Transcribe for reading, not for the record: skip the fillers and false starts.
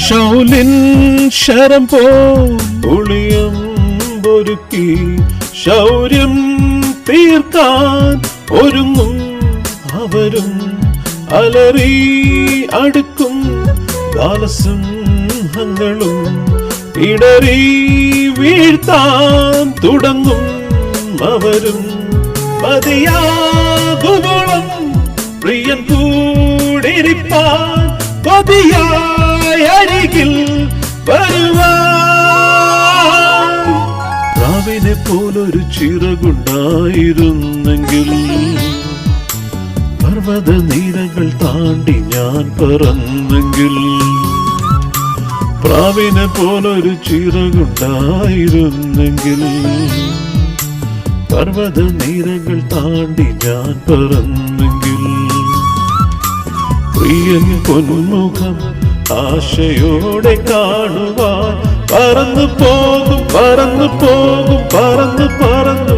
ഷൗലിൻ ശരം പോ ഒളിയമ്പൊരുക്കി ശൗര്യം തീർക്കാൻ ഒരുങ്ങും അവരും അലറി അടുക്കും കാലസിംഹങ്ങളും ഇടറി വീഴ്ത്താൻ തുടങ്ങും അവരും മതിയാകുവോളം പ്രിയൻ കൂടിരിപ്പാൻ കൊതിയായി അരികിൽ വരുവാൻ. പ്രാവിനെ പോലൊരു ചിറകുണ്ടായിരുന്നെങ്കിൽ പർവ്വത നിരകൾ താണ്ടി ഞാൻ പറന്നെങ്കിൽ. പ്രാവിനെ പോലൊരു ചിറകുണ്ടായിരുന്നെങ്കിൽ പർവ്വത നിരകൾ താണ്ടി ഞാൻ പറന്നെങ്കിൽ. പ്രിയൻ പൊന്മുഖം ആശയോടെ കാണുവാൻ പറന്നു പോകും പറന്നു പോകും പറന്നു പറന്നു